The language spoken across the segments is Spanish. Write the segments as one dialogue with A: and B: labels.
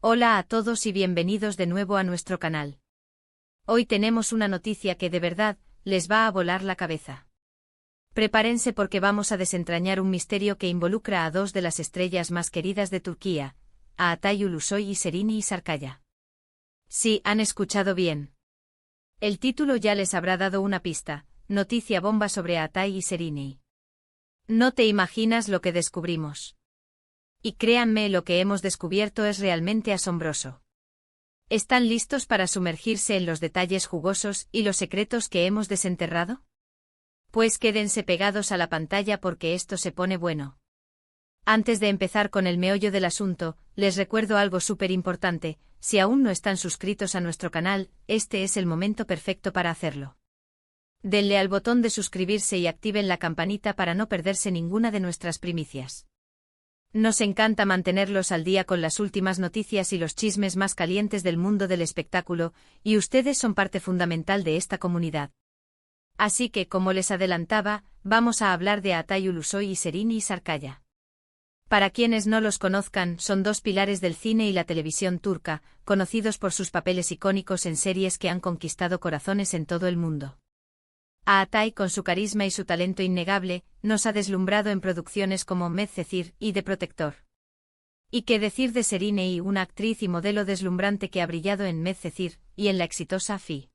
A: Hola a todos y bienvenidos de nuevo a nuestro canal. Hoy tenemos una noticia que de verdad les va a volar la cabeza. Prepárense porque vamos a desentrañar un misterio que involucra a dos de las estrellas más queridas de Turquía, a Atay Ulusoy y Serini Sarıkaya. Sí, han escuchado bien. El título ya les habrá dado una pista, noticia bomba sobre Atay y Serini. No te imaginas lo que descubrimos. Y créanme, lo que hemos descubierto es realmente asombroso. ¿Están listos para sumergirse en los detalles jugosos y los secretos que hemos desenterrado? Pues quédense pegados a la pantalla porque esto se pone bueno. Antes de empezar con el meollo del asunto, les recuerdo algo súper importante: si aún no están suscritos a nuestro canal, este es el momento perfecto para hacerlo. Denle al botón de suscribirse y activen la campanita para no perderse ninguna de nuestras primicias. Nos encanta mantenerlos al día con las últimas noticias y los chismes más calientes del mundo del espectáculo, y ustedes son parte fundamental de esta comunidad. Así que, como les adelantaba, vamos a hablar de Atay Ulusoy y Serini Sarıkaya. Para quienes no los conozcan, son dos pilares del cine y la televisión turca, conocidos por sus papeles icónicos en series que han conquistado corazones en todo el mundo. A Atay, con su carisma y su talento innegable, nos ha deslumbrado en producciones como Medcezir y The Protector. ¿Y qué decir de Serini, una actriz y modelo deslumbrante que ha brillado en Medcezir y en la exitosa Fi?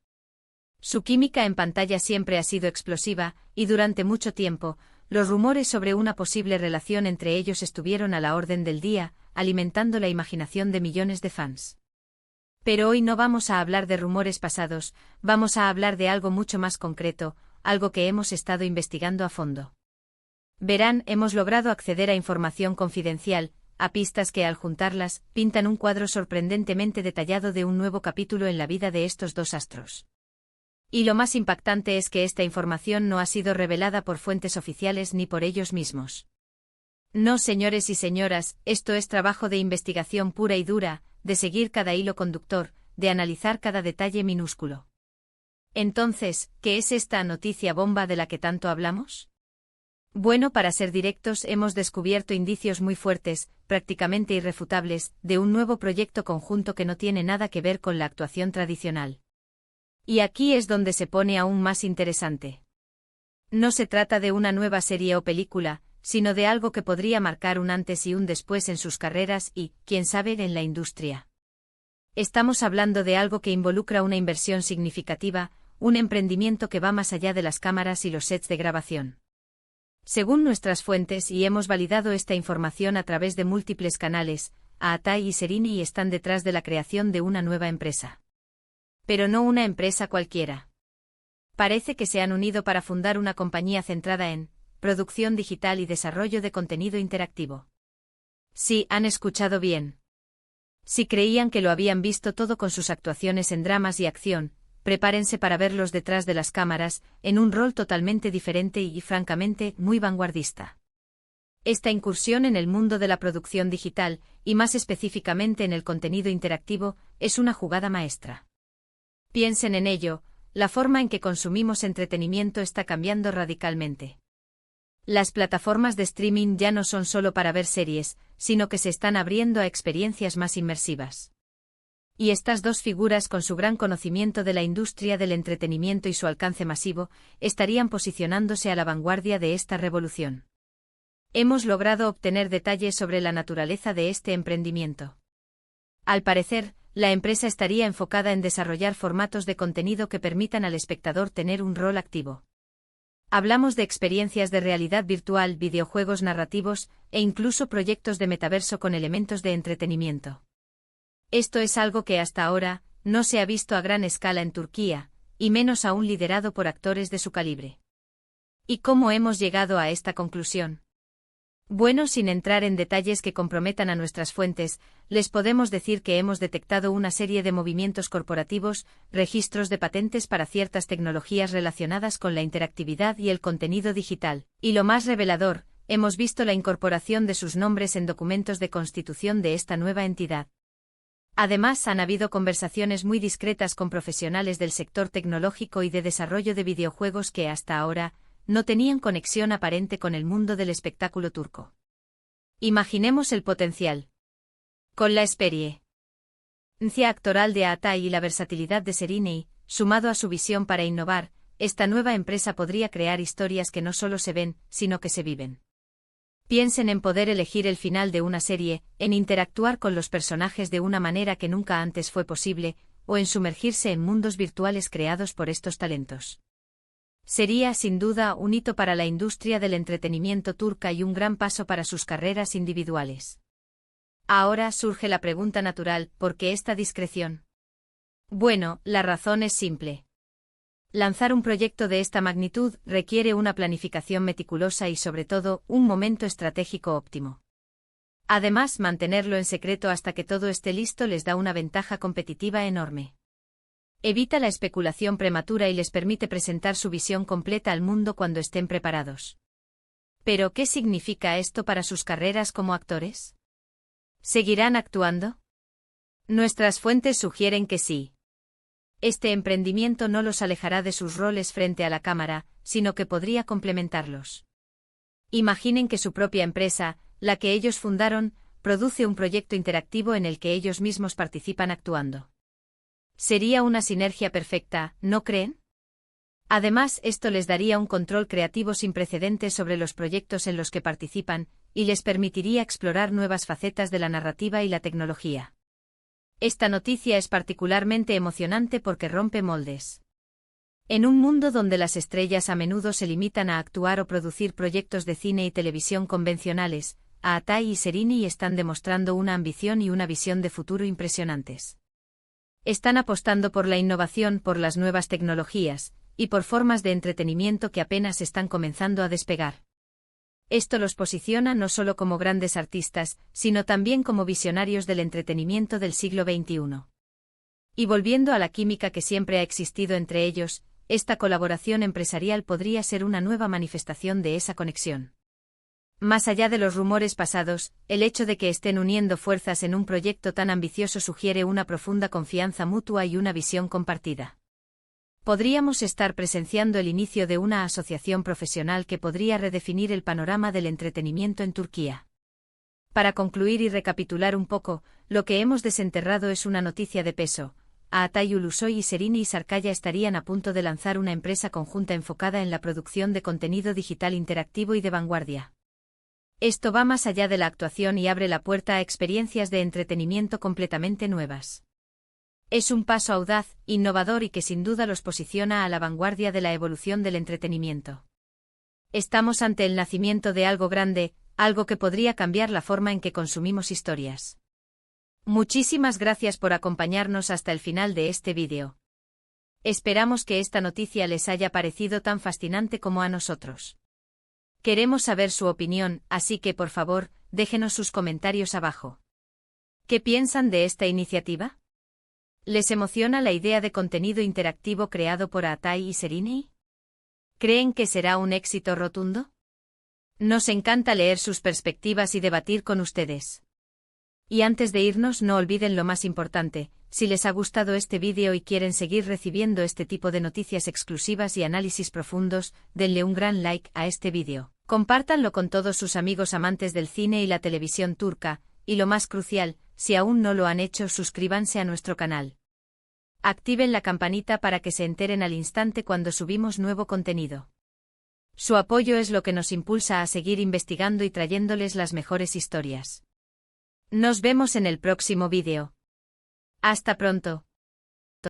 A: Su química en pantalla siempre ha sido explosiva, y durante mucho tiempo, los rumores sobre una posible relación entre ellos estuvieron a la orden del día, alimentando la imaginación de millones de fans. Pero hoy no vamos a hablar de rumores pasados, vamos a hablar de algo mucho más concreto, algo que hemos estado investigando a fondo. Verán, hemos logrado acceder a información confidencial, a pistas que al juntarlas, pintan un cuadro sorprendentemente detallado de un nuevo capítulo en la vida de estos dos astros. Y lo más impactante es que esta información no ha sido revelada por fuentes oficiales ni por ellos mismos. No, señores y señoras, esto es trabajo de investigación pura y dura, de seguir cada hilo conductor, de analizar cada detalle minúsculo. Entonces, ¿qué es esta noticia bomba de la que tanto hablamos? Bueno, para ser directos, hemos descubierto indicios muy fuertes, prácticamente irrefutables, de un nuevo proyecto conjunto que no tiene nada que ver con la actuación tradicional. Y aquí es donde se pone aún más interesante. No se trata de una nueva serie o película, sino de algo que podría marcar un antes y un después en sus carreras y, quién sabe, en la industria. Estamos hablando de algo que involucra una inversión significativa, un emprendimiento que va más allá de las cámaras y los sets de grabación. Según nuestras fuentes, y hemos validado esta información a través de múltiples canales, Atay y Serini están detrás de la creación de una nueva empresa. Pero no una empresa cualquiera. Parece que se han unido para fundar una compañía centrada en producción digital y desarrollo de contenido interactivo. Sí, han escuchado bien. Si creían que lo habían visto todo con sus actuaciones en dramas y acción, prepárense para verlos detrás de las cámaras, en un rol totalmente diferente y, francamente, muy vanguardista. Esta incursión en el mundo de la producción digital, y más específicamente en el contenido interactivo, es una jugada maestra. Piensen en ello, la forma en que consumimos entretenimiento está cambiando radicalmente. Las plataformas de streaming ya no son solo para ver series, sino que se están abriendo a experiencias más inmersivas. Y estas dos figuras, con su gran conocimiento de la industria del entretenimiento y su alcance masivo, estarían posicionándose a la vanguardia de esta revolución. Hemos logrado obtener detalles sobre la naturaleza de este emprendimiento. Al parecer, la empresa estaría enfocada en desarrollar formatos de contenido que permitan al espectador tener un rol activo. Hablamos de experiencias de realidad virtual, videojuegos narrativos, e incluso proyectos de metaverso con elementos de entretenimiento. Esto es algo que hasta ahora no se ha visto a gran escala en Turquía, y menos aún liderado por actores de su calibre. ¿Y cómo hemos llegado a esta conclusión? Bueno, sin entrar en detalles que comprometan a nuestras fuentes, les podemos decir que hemos detectado una serie de movimientos corporativos, registros de patentes para ciertas tecnologías relacionadas con la interactividad y el contenido digital, y lo más revelador, hemos visto la incorporación de sus nombres en documentos de constitución de esta nueva entidad. Además, han habido conversaciones muy discretas con profesionales del sector tecnológico y de desarrollo de videojuegos que hasta ahora no tenían conexión aparente con el mundo del espectáculo turco. Imaginemos el potencial. Con la Esperie. Ncia actoral de Atay y la versatilidad de Seriney, sumado a su visión para innovar, esta nueva empresa podría crear historias que no solo se ven, sino que se viven. Piensen en poder elegir el final de una serie, en interactuar con los personajes de una manera que nunca antes fue posible, o en sumergirse en mundos virtuales creados por estos talentos. Sería, sin duda, un hito para la industria del entretenimiento turca y un gran paso para sus carreras individuales. Ahora surge la pregunta natural, ¿por qué esta discreción? Bueno, la razón es simple. Lanzar un proyecto de esta magnitud requiere una planificación meticulosa y, sobre todo, un momento estratégico óptimo. Además, mantenerlo en secreto hasta que todo esté listo les da una ventaja competitiva enorme. Evita la especulación prematura y les permite presentar su visión completa al mundo cuando estén preparados. ¿Pero qué significa esto para sus carreras como actores? ¿Seguirán actuando? Nuestras fuentes sugieren que sí. Este emprendimiento no los alejará de sus roles frente a la cámara, sino que podría complementarlos. Imaginen que su propia empresa, la que ellos fundaron, produce un proyecto interactivo en el que ellos mismos participan actuando. Sería una sinergia perfecta, ¿no creen? Además, esto les daría un control creativo sin precedentes sobre los proyectos en los que participan, y les permitiría explorar nuevas facetas de la narrativa y la tecnología. Esta noticia es particularmente emocionante porque rompe moldes. En un mundo donde las estrellas a menudo se limitan a actuar o producir proyectos de cine y televisión convencionales, Atay y Seriney están demostrando una ambición y una visión de futuro impresionantes. Están apostando por la innovación, por las nuevas tecnologías, y por formas de entretenimiento que apenas están comenzando a despegar. Esto los posiciona no solo como grandes artistas, sino también como visionarios del entretenimiento del siglo XXI. Y volviendo a la química que siempre ha existido entre ellos, esta colaboración empresarial podría ser una nueva manifestación de esa conexión. Más allá de los rumores pasados, el hecho de que estén uniendo fuerzas en un proyecto tan ambicioso sugiere una profunda confianza mutua y una visión compartida. Podríamos estar presenciando el inicio de una asociación profesional que podría redefinir el panorama del entretenimiento en Turquía. Para concluir y recapitular un poco, lo que hemos desenterrado es una noticia de peso. Atay Ulusoy y Seriney Sarkaya estarían a punto de lanzar una empresa conjunta enfocada en la producción de contenido digital interactivo y de vanguardia. Esto va más allá de la actuación y abre la puerta a experiencias de entretenimiento completamente nuevas. Es un paso audaz, innovador y que sin duda los posiciona a la vanguardia de la evolución del entretenimiento. Estamos ante el nacimiento de algo grande, algo que podría cambiar la forma en que consumimos historias. Muchísimas gracias por acompañarnos hasta el final de este vídeo. Esperamos que esta noticia les haya parecido tan fascinante como a nosotros. Queremos saber su opinión, así que por favor, déjenos sus comentarios abajo. ¿Qué piensan de esta iniciativa? ¿Les emociona la idea de contenido interactivo creado por Atay y Seriney? ¿Creen que será un éxito rotundo? Nos encanta leer sus perspectivas y debatir con ustedes. Y antes de irnos, no olviden lo más importante: si les ha gustado este vídeo y quieren seguir recibiendo este tipo de noticias exclusivas y análisis profundos, denle un gran like a este vídeo. Compártanlo con todos sus amigos amantes del cine y la televisión turca, y lo más crucial, si aún no lo han hecho, suscríbanse a nuestro canal. Activen la campanita para que se enteren al instante cuando subimos nuevo contenido. Su apoyo es lo que nos impulsa a seguir investigando y trayéndoles las mejores historias. Nos vemos en el próximo vídeo. Hasta pronto.